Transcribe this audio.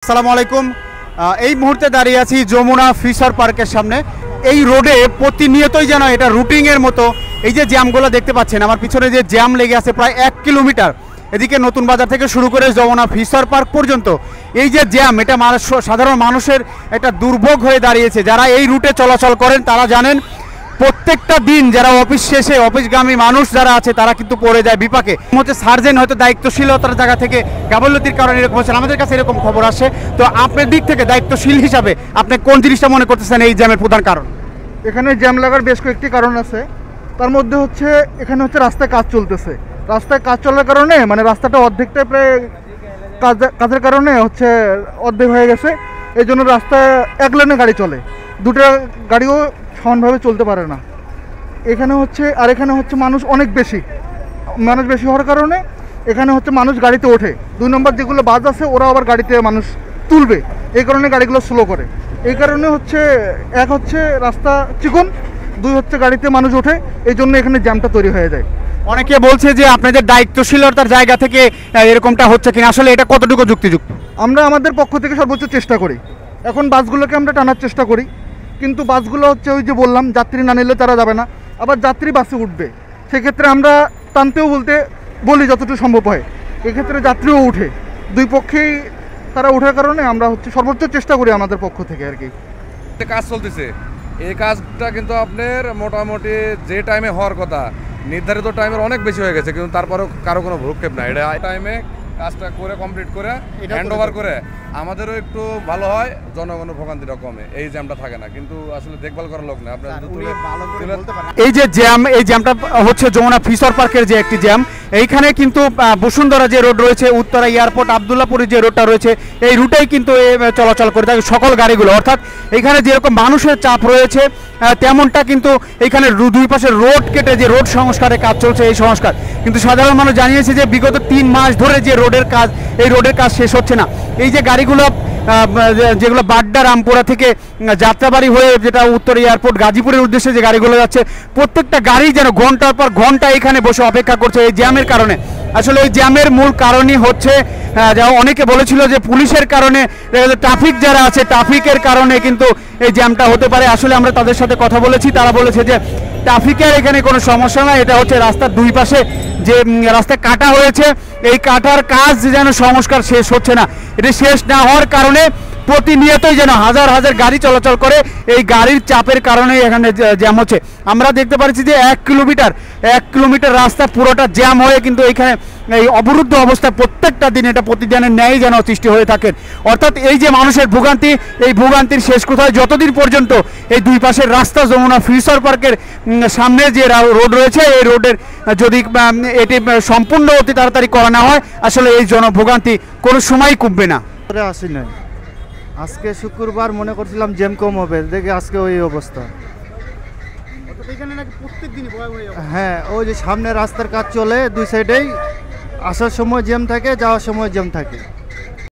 আসসালামু আলাইকুম। এই মুহূর্তে দাঁড়িয়ে আছি যমুনা ফিশার পার্কের সামনে। এই রোডে প্রতিনিয়তই যেন এটা রুটিনের মতো এই যে জ্যামগুলো দেখতে পাচ্ছেন আমার পিছনে, যে জ্যাম লেগে আছে প্রায় 1 কিলোমিটার, এদিকে নতুন বাজার থেকে শুরু করে যমুনা ফিশার পার্ক পর্যন্ত এই যে জ্যাম, এটা সাধারণ মানুষের একটা দুর্ভোগ হয়ে দাঁড়িয়েছে। যারা এই রুটে চলাচল করেন তারা জানেন প্রত্যেকটা দিন যারা অফিস শেষে অফিসগামী মানুষ যারা আছে তারা কিন্তু পড়ে যায় বিপাকে। হচ্ছে সার্জেন হয়তো দায়িত্বশীলতার জায়গা থেকে গাফিলতির কারণে এরকম হচ্ছে, আমাদের কাছে এরকম খবর আসে। তো আপনার দিক থেকে দায়িত্বশীল হিসাবে আপনি কোন জিনিসটা মনে করতেছেন এই জ্যামের প্রধান কারণ? এখানে জ্যাম লাগার বেশ কয়েকটি কারণ আছে। তার মধ্যে হচ্ছে এখানে হচ্ছে রাস্তায় কাজ চলতেছে। রাস্তায় কাজ চলার কারণে মানে রাস্তাটা অর্ধেকটা প্রায় কাজের কারণে হচ্ছে অর্ধেক হয়ে গেছে। এই জন্য রাস্তায় এক লেনে গাড়ি চলে, দুটো গাড়িও সমানভাবে চলতে পারে না। এখানে হচ্ছে মানুষ অনেক বেশি, মানুষ বেশি হওয়ার কারণে এখানে হচ্ছে মানুষ গাড়িতে ওঠে। 2 নম্বর যেগুলো বাস আছে ওরা আবার গাড়িতে মানুষ তুলবে, এই কারণে গাড়িগুলো স্লো করে। এই কারণে হচ্ছে এক হচ্ছে রাস্তা চিকন, 2 হচ্ছে গাড়িতে মানুষ ওঠে, এই জন্য এখানে জ্যামটা তৈরি হয়ে যায়। অনেকে বলছে যে আপনাদের দায়িত্বশীলতার জায়গা থেকে এরকমটা হচ্ছে কিনা, আসলে এটা কতটুকু যুক্তিযুক্ত? আমরা আমাদের পক্ষ থেকে সর্বোচ্চ চেষ্টা করি। এখন বাসগুলোকে আমরা টানার চেষ্টা করি, কিন্তু বাসগুলো হচ্ছে ওই যে বললাম যাত্রী না নিলে তারা যাবে না, আবার যাত্রী বাসে উঠবে, সেক্ষেত্রে আমরা টানতেও বলি যতটুকু সম্ভব হয়। এক্ষেত্রে যাত্রীও উঠে, 2 পক্ষেই তারা ওঠার কারণে আমরা হচ্ছে সর্বোচ্চ চেষ্টা করি আমাদের পক্ষ থেকে আর কি। কাজ চলতেছে, এই কাজটা কিন্তু আপনার মোটামুটি যে টাইমে হওয়ার কথা নির্ধারিত টাইমের অনেক বেশি হয়ে গেছে, কিন্তু তারপরেও কারো কোনো ভ্রুক্ষেপ নাই। এটা টাইমে কাজটা করে কমপ্লিট করে হ্যান্ড ওভার করে আমাদেরও একটু ভালো হয়, জনগণের ভোগান্তিটা কমে, এই জ্যামটা থাকে না। কিন্তু আসলে দেখভাল করার লোক না। আপনার এই যে জ্যাম, এই জ্যামটা হচ্ছে যমুনা ফিশার পার্কের যে একটি জ্যাম। এইখানে কিন্তু বসুন্ধরা যে রোড রয়েছে, উত্তরা এয়ারপোর্ট, আবদুল্লাপুরের যে রোডটা রয়েছে, এই রুটেই কিন্তু চলাচল করে থাকে সকল গাড়িগুলো। অর্থাৎ এখানে যেরকম মানুষের চাপ রয়েছে তেমনটা কিন্তু এখানে 2 পাশে রোড কেটে যে রোড সংস্কারের কাজ চলছে, এই সংস্কার কিন্তু সাধারণ মানুষ জানিয়েছে যে বিগত 3 মাস ধরে যে রোডের কাজ, এই রোডের কাজ শেষ হচ্ছে না। এই যে গাড়িগুলো যেগুলো বাড্ডা রামপুরা থেকে যাত্রাবাড়ি হয়ে যেটা উত্তর এয়ারপোর্ট গাজীপুরের উদ্দেশ্যে যে গাড়িগুলো যাচ্ছে, প্রত্যেকটা গাড়ি যেন ঘন্টার পর ঘন্টা এখানে বসে অপেক্ষা করছে এই জ্যামের কারণে। আসলে এই জ্যামের মূল কারণই হচ্ছে, যা অনেকে বলেছিল যে পুলিশের কারণে, ট্রাফিক যারা আছে ট্রাফিকের কারণে কিন্তু এই জ্যামটা হতে পারে। আসলে আমরা তাদের সাথে কথা বলেছি, তারা বলেছে যে ট্রাফিকের এখানে কোনো সমস্যা না, এটা হচ্ছে রাস্তার 2 পাশে যে রাস্তা কাটা হয়েছে, এই কাটার কাজ যেন সংস্কার শেষ হচ্ছে না। এটি শেষ না হওয়ার কারণে প্রতিনিয়তই যেন হাজার হাজার গাড়ি চলাচল করে, এই গাড়ির চাপের কারণে এখানে জ্যাম হচ্ছে। আমরা দেখতে পাচ্ছি যে 1 কিলোমিটার রাস্তা পুরোটা জ্যাম হয়ে কিন্তু এখানে এই অবরুদ্ধ অবস্থা প্রত্যেকটা দিন, এটা প্রতিদিনের ন্যায় যেন সৃষ্টি হয়ে থাকে। অর্থাৎ এই যে মানুষের ভোগান্তি, এই ভোগান্তির শেষ কোথায় যতদিন পর্যন্ত এই 2 পাশের রাস্তা যমুনা ফিশার পার্কের সামনে যে রোড রয়েছে, এই রোডের যদি এটি সম্পূর্ণ অতি তাড়াতাড়ি করা না হয়, আসলে এই জনভোগান্তি কোনো সময় কমবে না। আসি নাই, আজকে শুক্রবার মনে করছিলাম জ্যাম কম হবে, দেখে আজকে ওই অবস্থা। হ্যাঁ, ওই যে সামনে রাস্তার কাজ চলে, 2 সাইডেই আসার সময় জ্যাম থাকে, যাওয়ার সময় জ্যাম থাকে।